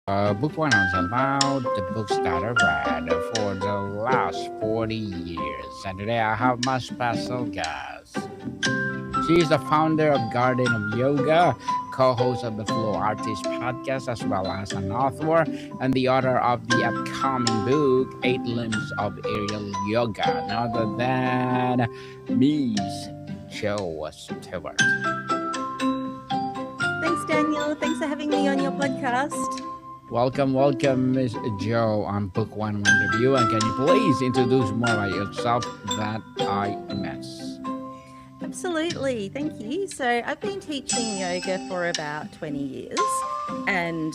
Book one is about the books that I read for the last 40 years. And today I have my special guest. She is the founder of Garden of Yoga, co host of the Flow Artist podcast, as well as an author and the author of the upcoming book, Eight Limbs of Aerial Yoga, none other than Miss Jo Stewart. Thanks, Daniel. Thanks for having me on your podcast. Welcome, Miss Joe on Book One Review. And can you please introduce more about yourself that I miss? Absolutely. Thank you. So, I've been teaching yoga for about 20 years, and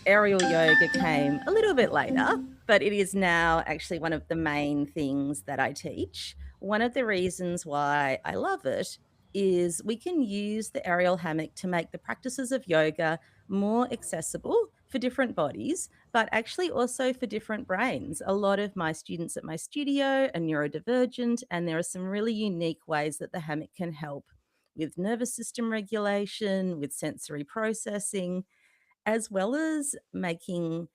aerial yoga came a little bit later, but it is now actually one of the main things that I teach. One of the reasons why I love it is we can use the aerial hammock to make the practices of yoga more accessible for different bodies, but actually also for different brains. A lot of my students at my studio are neurodivergent, and there are some really unique ways that the hammock can help with nervous system regulation, with sensory processing, as well as making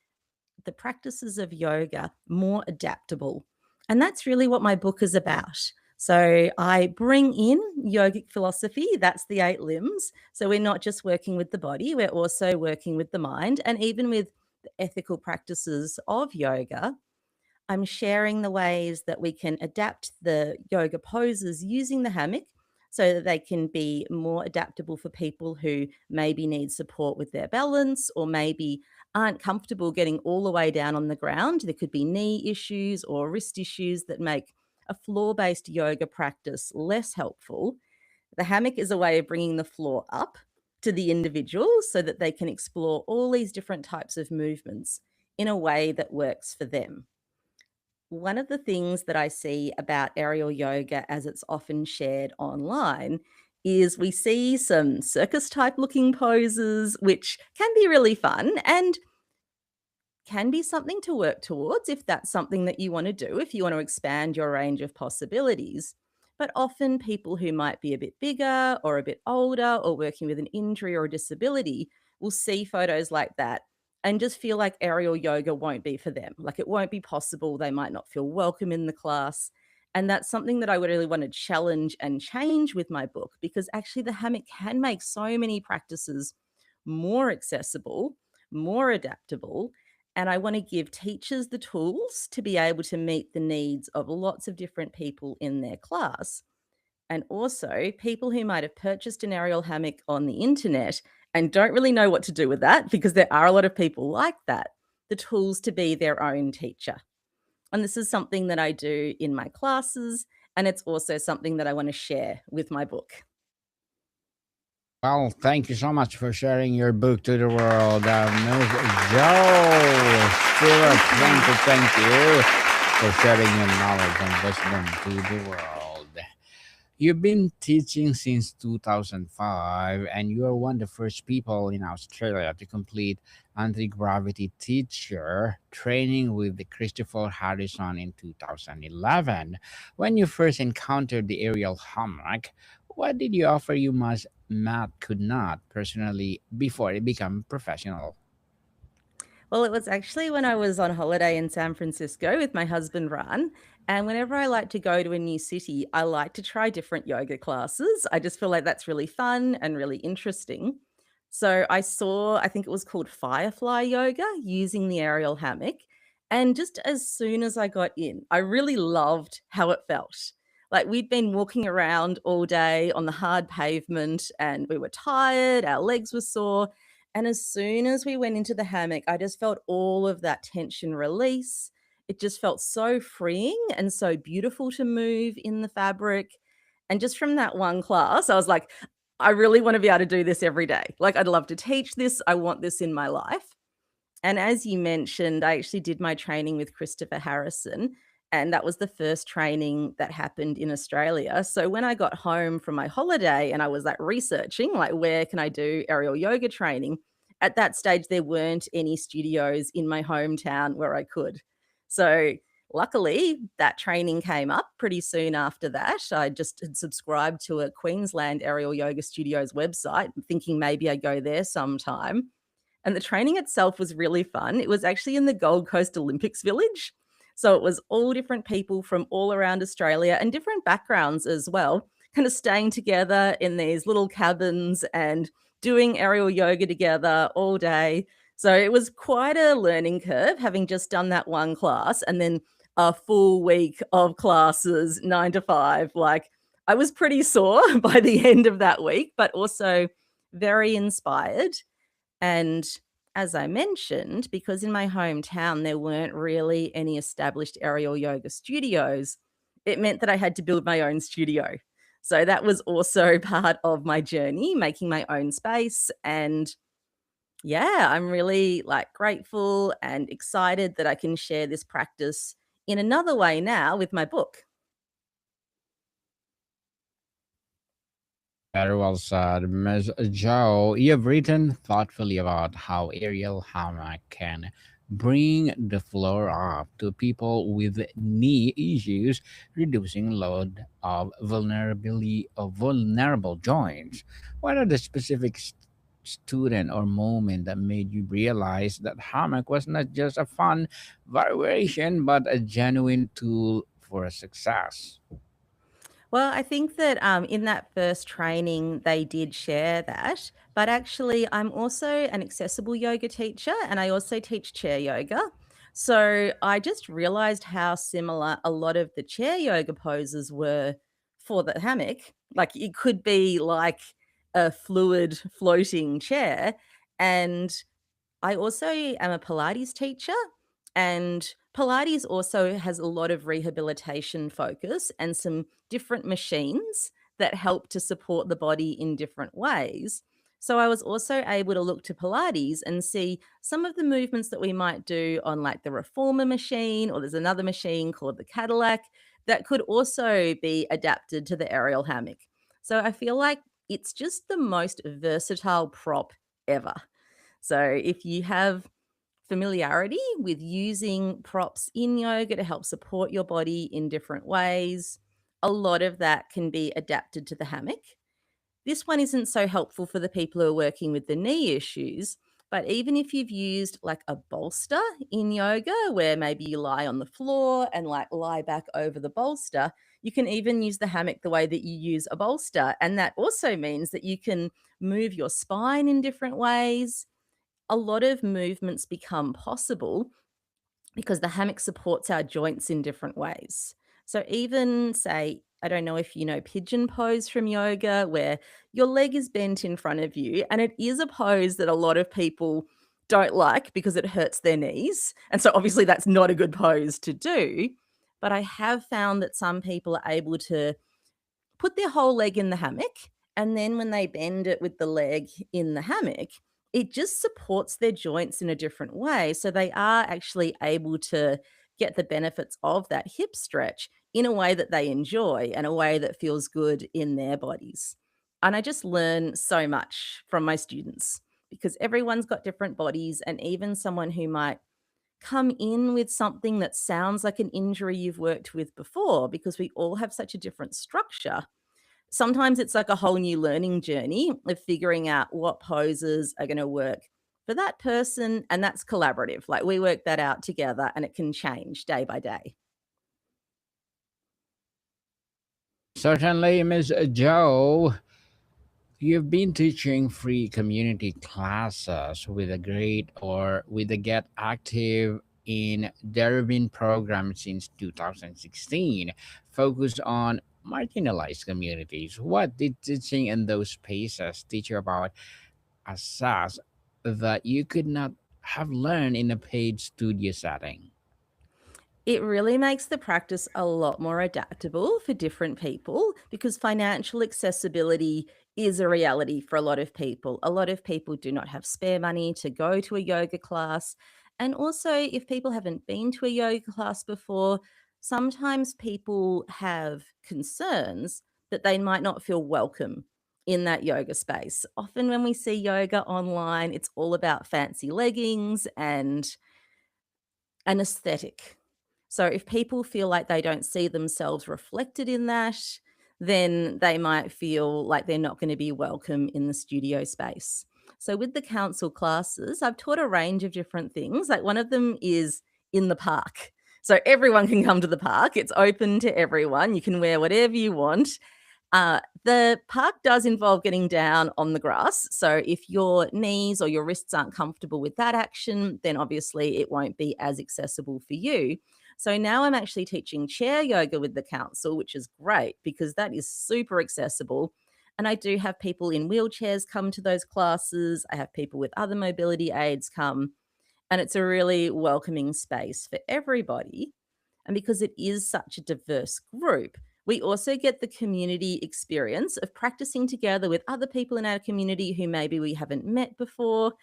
the practices of yoga more adaptable. And that's really what my book is about. So I bring in yogic philosophy, that's the eight limbs. So we're not just working with the body, we're also working with the mind and even with the ethical practices of yoga. I'm sharing the ways that we can adapt the yoga poses using the hammock so that they can be more adaptable for people who maybe need support with their balance or maybe aren't comfortable getting all the way down on the ground. There could be knee issues or wrist issues that make a floor based yoga practice less helpful. The hammock is a way of bringing the floor up to the individual so that they can explore all these different types of movements in a way that works for them. One of the things that I see about aerial yoga as it's often shared online is we see some circus type looking poses, which can be really fun and can be something to work towards if that's something that you want to do, if you want to expand your range of possibilities. But often, people who might be a bit bigger or a bit older or working with an injury or a disability will see photos like that and just feel like aerial yoga won't be for them. Like it won't be possible. They might not feel welcome in the class. And that's something that I would really want to challenge and change with my book because actually the hammock can make so many practices more accessible, more adaptable, and I want to give teachers the tools to be able to meet the needs of lots of different people in their class. And also, people who might have purchased an aerial hammock on the internet and don't really know what to do with that, because there are a lot of people like that, the tools to be their own teacher. And this is something that I do in my classes. And it's also something that I want to share with my book. Well, thank you so much for sharing your book to the world, Miss Joe Stewart. Thank Thank you for sharing your knowledge and wisdom to the world. You've been teaching since 2005, and you are one of the first people in Australia to complete anti gravity teacher training with the Christopher Harrison in 2011. When you first encountered the aerial hammock, what did you offer you must Matt could not personally before it became professional? Well, it was actually when I was on holiday in San Francisco with my husband, Ran. And whenever I like to go to a new city, I like to try different yoga classes. I just feel like that's really fun and really interesting. So I saw, I think it was called Firefly Yoga using the aerial hammock. And just as soon as I got in, I really loved how it felt. Like we'd been walking around all day on the hard pavement and we were tired, our legs were sore. And as soon as we went into the hammock, I just felt all of that tension release. It just felt so freeing and so beautiful to move in the fabric. And just from that one class, I was like, I really want to be able to do this every day. Like, I'd love to teach this. I want this in my life. And as you mentioned, I actually did my training with Christopher Harrison. And that was the first training that happened in Australia. So when I got home from my holiday and I was like researching, like, where can I do aerial yoga training? At that stage, there weren't any studios in my hometown where I could. So luckily, that training came up pretty soon after that. I just had subscribed to a Queensland Aerial Yoga Studios website, thinking maybe I'd go there sometime. And the training itself was really fun. It was actually in the Gold Coast Olympics Village. So it was all different people from all around Australia and different backgrounds as well, kind of staying together in these little cabins and doing aerial yoga together all day. So it was quite a learning curve having just done that one class and then a full week of classes, 9 to 5. Like I was pretty sore by the end of that week, but also very inspired. And as I mentioned, because in my hometown there weren't really any established aerial yoga studios, it meant that I had to build my own studio. So that was also part of my journey, making my own space. And yeah, I'm really like grateful and excited that I can share this practice in another way now with my book. Very well said, Ms. Joe. You've written thoughtfully about how aerial hammock can bring the floor up to people with knee issues, reducing load of vulnerability of vulnerable joints. What are the specific student or moment that made you realize that hammock was not just a fun variation but a genuine tool for success? Well, I think that in that first training, they did share that. But actually, I'm also an accessible yoga teacher and I also teach chair yoga. So I just realized how similar a lot of the chair yoga poses were for the hammock. Like it could be like a fluid floating chair. And I also am a Pilates teacher, and Pilates also has a lot of rehabilitation focus and some different machines that help to support the body in different ways. So I was also able to look to Pilates and see some of the movements that we might do on like the reformer machine, or there's another machine called the Cadillac that could also be adapted to the aerial hammock. So I feel like it's just the most versatile prop ever. So if you have familiarity with using props in yoga to help support your body in different ways, a lot of that can be adapted to the hammock. This one isn't so helpful for the people who are working with the knee issues, but even if you've used like a bolster in yoga where maybe you lie on the floor and like lie back over the bolster, you can even use the hammock the way that you use a bolster. And that also means that you can move your spine in different ways. A lot of movements become possible because the hammock supports our joints in different ways. So, even say, I don't know if you know pigeon pose from yoga, where your leg is bent in front of you, and it is a pose that a lot of people don't like because it hurts their knees. And so, obviously, that's not a good pose to do. But I have found that some people are able to put their whole leg in the hammock, and then when they bend it with the leg in the hammock, it just supports their joints in a different way. So they are actually able to get the benefits of that hip stretch in a way that they enjoy and a way that feels good in their bodies. And I just learn so much from my students because everyone's got different bodies, and even someone who might come in with something that sounds like an injury you've worked with before, because we all have such a different structure. Sometimes it's like a whole new learning journey of figuring out what poses are going to work for that person. And that's collaborative. Like we work that out together and it can change day by day. Certainly, Ms. Joe. You've been teaching free community classes with a great or with a Get Active in Deribin program since 2016, focused on marginalized communities. What did teaching in those spaces teach you about assess that you could not have learned in a paid studio setting? It really makes the practice a lot more adaptable for different people because financial accessibility is a reality for a lot of people. A lot of people do not have spare money to go to a yoga class. And also, if people haven't been to a yoga class before, sometimes people have concerns that they might not feel welcome in that yoga space. Often, when we see yoga online, it's all about fancy leggings and an aesthetic. So if people feel like they don't see themselves reflected in that, then they might feel like they're not going to be welcome in the studio space. So, with the council classes, I've taught a range of different things. Like, one of them is in the park. So, everyone can come to the park, it's open to everyone. You can wear whatever you want. The park does involve getting down on the grass. So if your knees or your wrists aren't comfortable with that action, then obviously it won't be as accessible for you. So now I'm actually teaching chair yoga with the council, which is great because that is super accessible. And I do have people in wheelchairs come to those classes. I have people with other mobility aids come, and it's a really welcoming space for everybody. And because it is such a diverse group, we also get the community experience of practicing together with other people in our community who maybe we haven't met before.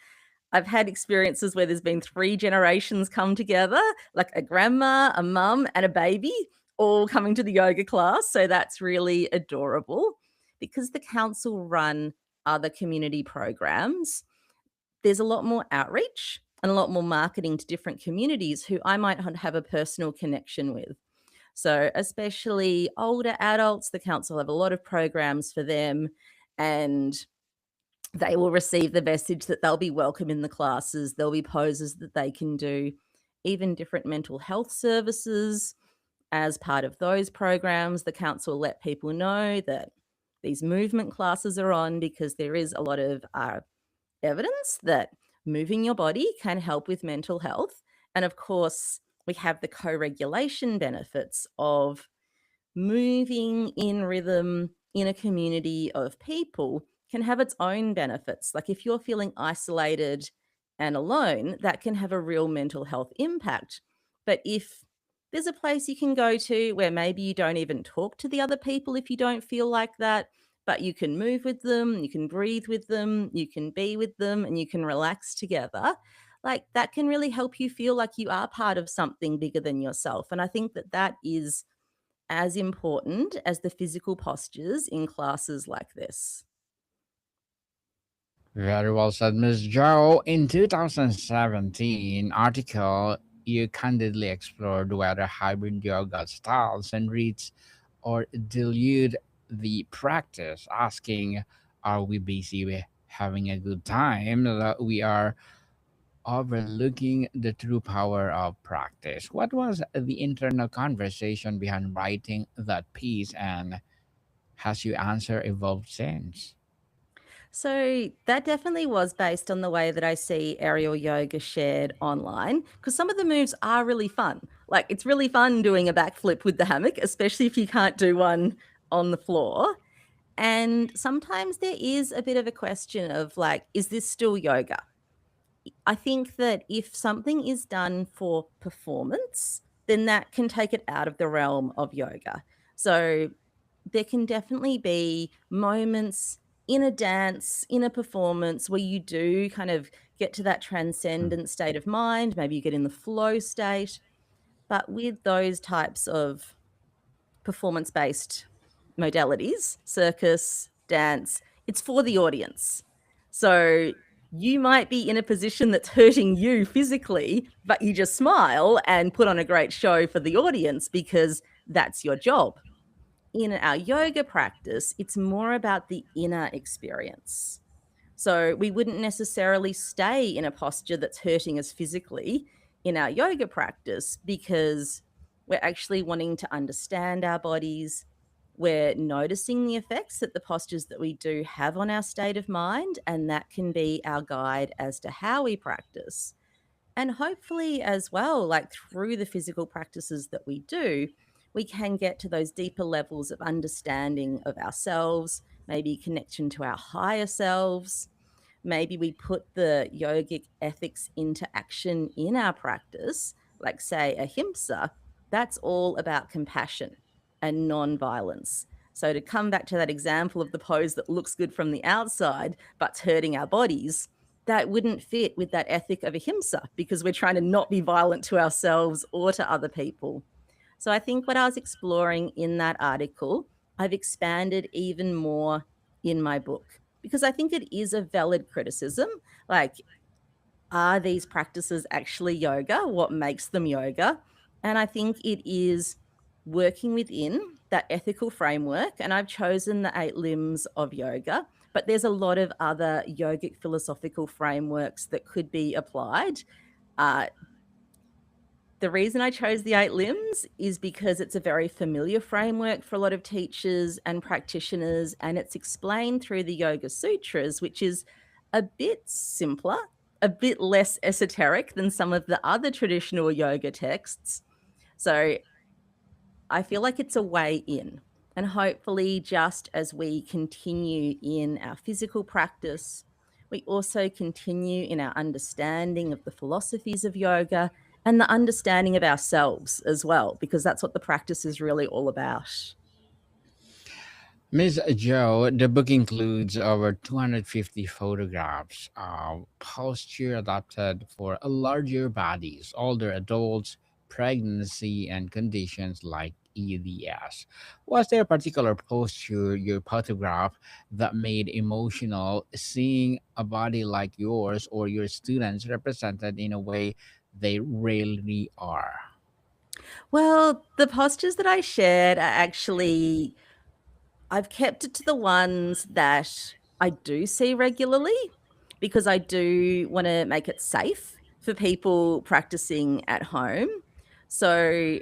I've had experiences where there's been 3 generations come together, like a grandma, a mum, and a baby all coming to the yoga class. So that's really adorable. Because the council run other community programs, there's a lot more outreach and a lot more marketing to different communities who I might have a personal connection with. So, especially older adults, the council have a lot of programs for them, and they will receive the message that they'll be welcome in the classes. There'll be poses that they can do, even different mental health services. As part of those programs, the council let people know that these movement classes are on because there is a lot of evidence that moving your body can help with mental health. And of course, we have the co regulation benefits of moving in rhythm in a community of people can have its own benefits. Like if you're feeling isolated and alone, that can have a real mental health impact. But if there's a place you can go to where maybe you don't even talk to the other people if you don't feel like that, but you can move with them, you can breathe with them, you can be with them, and you can relax together. Like that can really help you feel like you are part of something bigger than yourself. And I think that that is as important as the physical postures in classes like this. Very well said, Miss Joe. In 2017 article, you candidly explored whether hybrid yoga styles enrich or dilute the practice, asking, are we busy with having a good time? That we are overlooking the true power of practice. What was the internal conversation behind writing that piece, and has your answer evolved since? So that definitely was based on the way that I see aerial yoga shared online because some of the moves are really fun. Like it's really fun doing a backflip with the hammock, especially if you can't do one on the floor. And sometimes there is a bit of a question of like, is this still yoga? I think that if something is done for performance, then that can take it out of the realm of yoga. So there can definitely be moments in a dance, in a performance where you do kind of get to that transcendent state of mind. Maybe you get in the flow state. But with those types of performance based modalities, circus, dance, it's for the audience. So you might be in a position that's hurting you physically, but you just smile and put on a great show for the audience because that's your job. In our yoga practice, it's more about the inner experience. So we wouldn't necessarily stay in a posture that's hurting us physically in our yoga practice because we're actually wanting to understand our bodies. We're noticing the effects that the postures that we do have on our state of mind, and that can be our guide as to how we practice. And hopefully, as well, like through the physical practices that we do, we can get to those deeper levels of understanding of ourselves, maybe connection to our higher selves. Maybe we put the yogic ethics into action in our practice, like, say, ahimsa. That's all about compassion and non-violence. So, to come back to that example of the pose that looks good from the outside but's hurting our bodies, that wouldn't fit with that ethic of ahimsa because we're trying to not be violent to ourselves or to other people. So I think what I was exploring in that article, I've expanded even more in my book because I think it is a valid criticism. Like, are these practices actually yoga? What makes them yoga? And I think it is working within that ethical framework. And I've chosen the 8 limbs of yoga But there's a lot of other yogic philosophical frameworks that could be applied. Uh, the reason I chose the 8 limbs is because it's a very familiar framework for a lot of teachers and practitioners, and it's explained through the Yoga Sutras, which is a bit simpler, a bit less esoteric than some of the other traditional yoga texts. So I feel like it's a way in. And hopefully, just as we continue in our physical practice, we also continue in our understanding of the philosophies of yoga and the understanding of ourselves as well, because that's what the practice is really all about. Miss Joe, the book includes over 250 photographs of posture adapted for larger bodies, older adults, pregnancy, and conditions like EDS. Was there a particular posture you photographed that made emotional seeing a body like yours or your students represented in a way they rarely are? Well, the postures that I shared are actually, I've kept it to the ones that I do see regularly because I do want to make it safe for people practicing at home. So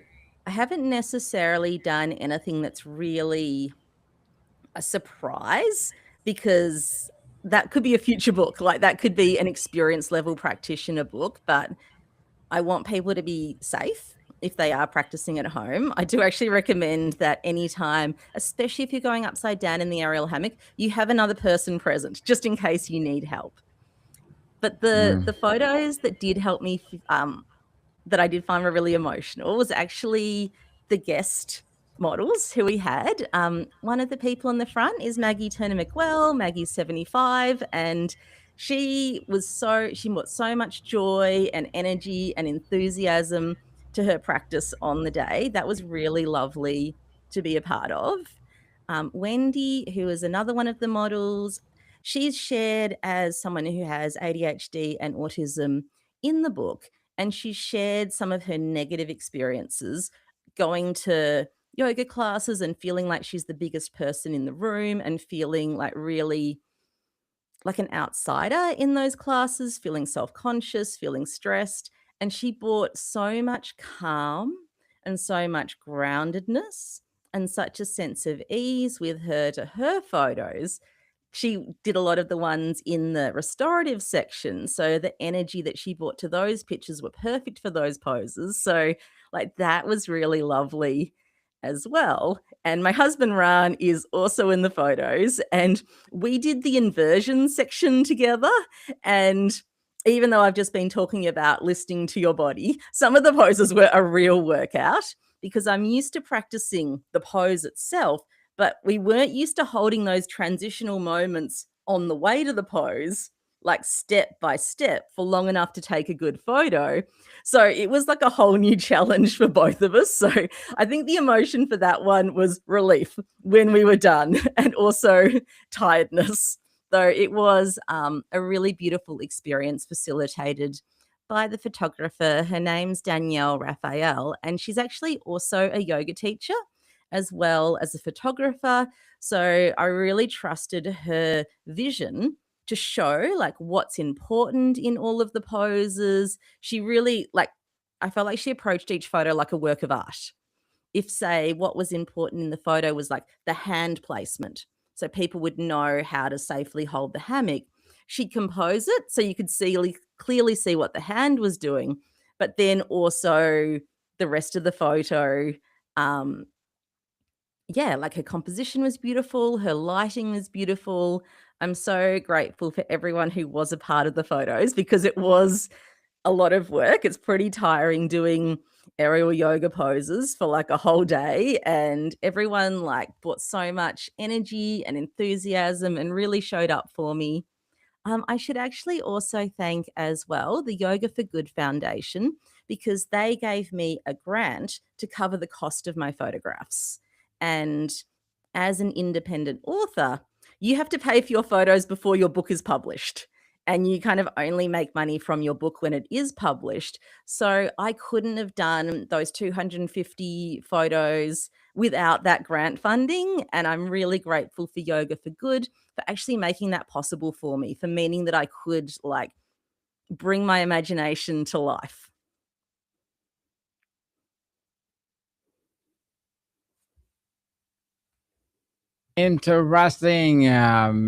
I haven't necessarily done anything that's really a surprise because that could be a future book. Like that could be an experience level practitioner book, but I want people to be safe if they are practicing at home. I do actually recommend that anytime, especially if you're going upside down in the aerial hammock, you have another person present just in case you need help. But the photos that did help me that I did find were really emotional was actually the guest models who we had. One of the people in the front is Maggie Turner McWell. Maggie's 75, and she brought so much joy and energy and enthusiasm to her practice on the day. That was really lovely to be a part of. Wendy, who is another one of the models, she's shared as someone who has ADHD and autism in the book, and she shared some of her negative experiences going to yoga classes and feeling like she's the biggest person in the room and feeling like really like an outsider in those classes, feeling self-conscious, feeling stressed, and she brought so much calm and so much groundedness and such a sense of ease with her to her photos. She did a lot of the ones in the restorative section, so the energy that she brought to those pictures were perfect for those poses, so, like, that was really lovely as well, and my husband, Ran, is also in the photos, and we did the inversion section together, and even though I've just been talking about listening to your body, some of the poses were a real workout because I'm used to practicing the pose itself, but we weren't used to holding those transitional moments on the way to the pose, like step by step, for long enough to take a good photo. So it was like a whole new challenge for both of us. So I think the emotion for that one was relief when we were done and also tiredness. Though it was a really beautiful experience facilitated by the photographer. Her name's Danielle Raphael, and she's actually also a yoga teacher as well as a photographer. So I really trusted her vision to show like what's important in all of the poses. She really like I felt like she approached each photo like a work of art. If say what was important in the photo was like the hand placement, so people would know how to safely hold the hammock, she'd compose it so you could clearly see what the hand was doing, but then also the rest of the photo um, yeah, like her composition was beautiful, her lighting was beautiful. I'm so grateful for everyone who was a part of the photos because it was a lot of work. It's pretty tiring doing aerial yoga poses for like a whole day, and everyone like brought so much energy and enthusiasm and really showed up for me. I should actually also thank as well the Yoga for Good Foundation because they gave me a grant to cover the cost of my photographs. And as an independent author, you have to pay for your photos before your book is published. And you kind of only make money from your book when it is published. So I couldn't have done those 250 photos without that grant funding. And I'm really grateful for Yoga for Good for actually making that possible for me, for meaning that I could like bring my imagination to life. Interesting,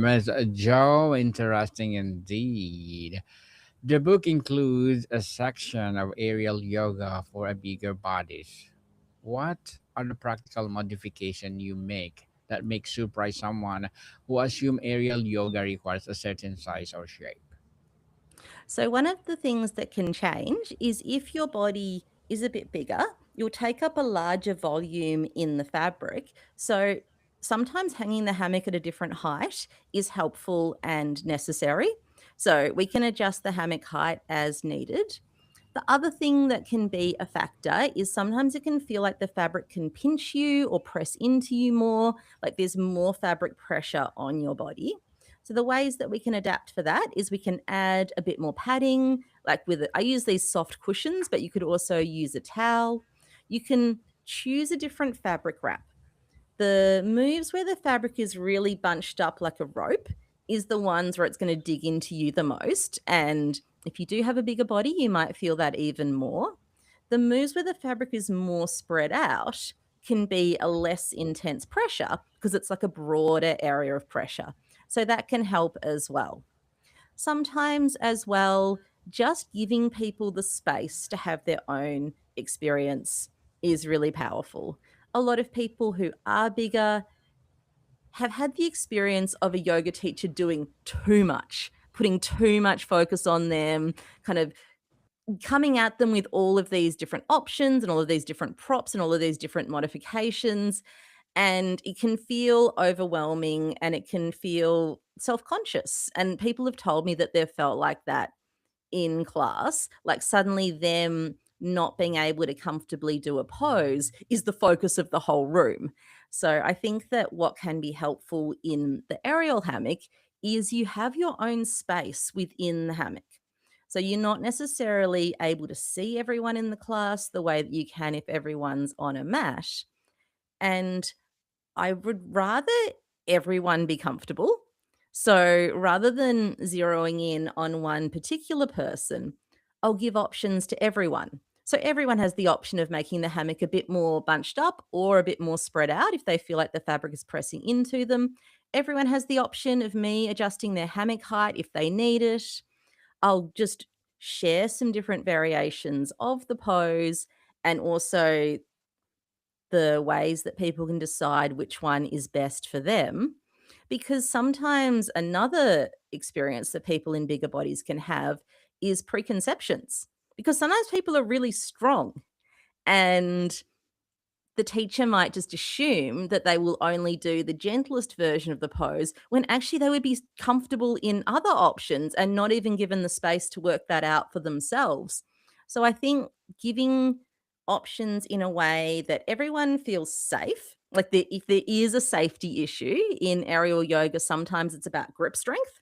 Ms. Joe. Interesting indeed. The book includes a section of aerial yoga for a bigger bodies. What are the practical modifications you make that make surprise someone who assume aerial yoga requires a certain size or shape? So, one of the things that can change is if your body is a bit bigger, you'll take up a larger volume in the fabric. So, sometimes hanging the hammock at a different height is helpful and necessary. So, we can adjust the hammock height as needed. The other thing that can be a factor is sometimes it can feel like the fabric can pinch you or press into you more, like there's more fabric pressure on your body. So the ways that we can adapt for that is we can add a bit more padding, like with it. I use these soft cushions, but you could also use a towel. You can choose a different fabric wrap. The moves where the fabric is really bunched up like a rope is the ones where it's going to dig into you the most. And if you do have a bigger body, you might feel that even more. The moves where the fabric is more spread out can be a less intense pressure because it's like a broader area of pressure. So that can help as well. Sometimes, as well, just giving people the space to have their own experience is really powerful. A lot of people who are bigger have had the experience of a yoga teacher doing too much, putting too much focus on them, kind of coming at them with all of these different options and all of these different props and all of these different modifications. And it can feel overwhelming and it can feel self conscious. And people have told me that they've felt like that in class, like suddenly them not being able to comfortably do a pose is the focus of the whole room. So I think that what can be helpful in the aerial hammock is you have your own space within the hammock. So you're not necessarily able to see everyone in the class the way that you can if everyone's on a mat. And I would rather everyone be comfortable. So rather than zeroing in on one particular person, I'll give options to everyone. So everyone has the option of making the hammock a bit more bunched up or a bit more spread out if they feel like the fabric is pressing into them. Everyone has the option of me adjusting their hammock height if they need it. I'll just share some different variations of the pose and also the ways that people can decide which one is best for them. Because sometimes another experience that people in bigger bodies can have is preconceptions. Because sometimes people are really strong and the teacher might just assume that they will only do the gentlest version of the pose when actually they would be comfortable in other options and not even given the space to work that out for themselves. So I think giving options in a way that everyone feels safe, like if there is a safety issue in aerial yoga, sometimes it's about grip strength.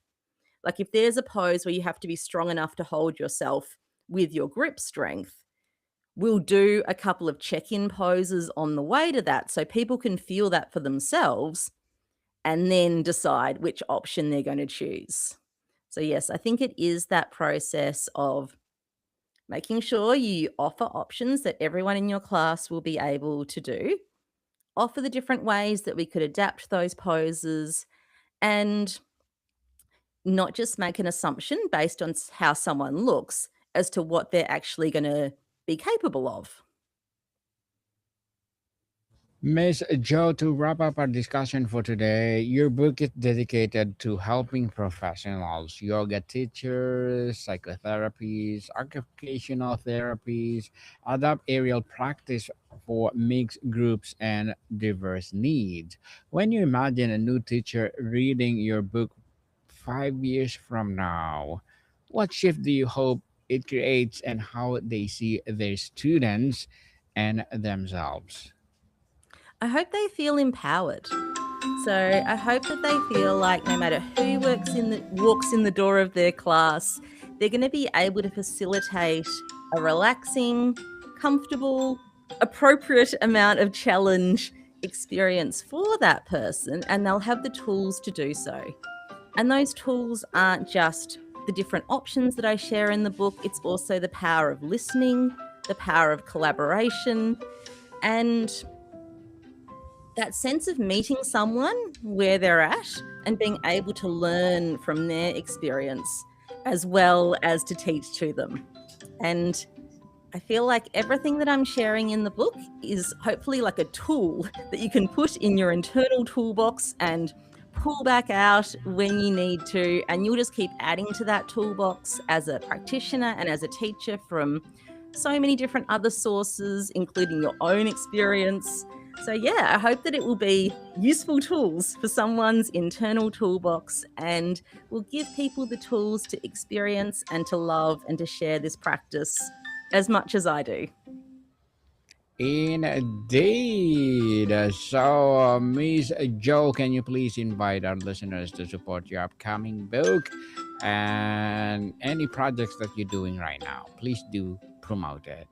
Like if there's a pose where you have to be strong enough to hold yourself with your grip strength, we'll do a couple of check-in poses on the way to that so people can feel that for themselves and then decide which option they're going to choose. So yes, I think it is that process of making sure you offer options that everyone in your class will be able to do, offer the different ways that we could adapt those poses, and not just make an assumption based on how someone looks as to what they're actually going to be capable of. Miss Joe, to wrap up our discussion for today, your book is dedicated to helping professionals, yoga teachers, psychotherapists, occupational therapies, adapt aerial practice for mixed groups and diverse needs. When you imagine a new teacher reading your book 5 years from now, what shift do you hope it creates and how they see their students and themselves? I hope they feel empowered. So I hope that they feel like no matter who walks in the door of their class, they're going to be able to facilitate a relaxing, comfortable, appropriate amount of challenge experience for that person, and they'll have the tools to do so. And those tools aren't just the different options that I share in the book, it's also the power of listening, the power of collaboration, and that sense of meeting someone where they're at and being able to learn from their experience as well as to teach to them. And I feel like everything that I'm sharing in the book is hopefully like a tool that you can put in your internal toolbox and pull back out when you need to. And you'll just keep adding to that toolbox as a practitioner and as a teacher from so many different other sources, including your own experience. So, yeah, I hope that it will be useful tools for someone's internal toolbox and will give people the tools to experience and to love and to share this practice as much as I do. Indeed. So, Miss Joe, can you please invite our listeners to support your upcoming book and any projects that you're doing right now? Please do promote it.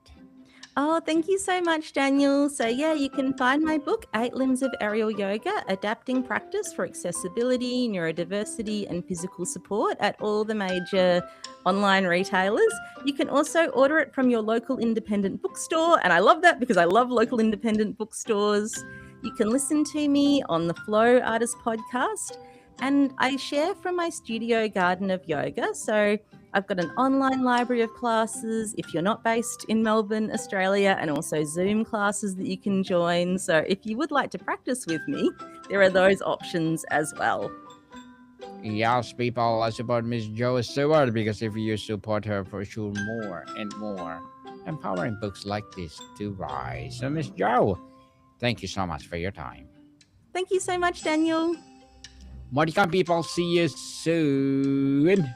Oh, thank you so much, Daniel. So, yeah, you can find my book, 8 Limbs of Aerial Yoga, Adapting Practice for Accessibility, Neurodiversity, and Physical Support at all the major online retailers. You can also order it from your local independent bookstore. And I love that because I love local independent bookstores. You can listen to me on the Flow Artist podcast. And I share from my studio garden of yoga. So I've got an online library of classes if you're not based in Melbourne, Australia, and also Zoom classes that you can join. So if you would like to practice with me, there are those options as well. Yes, people, support Miss Jo Stewart because if you support her, for sure, more and more empowering books like this to rise. So, Miss Jo, thank you so much for your time. Thank you so much, Daniel. Modicon people, see you soon.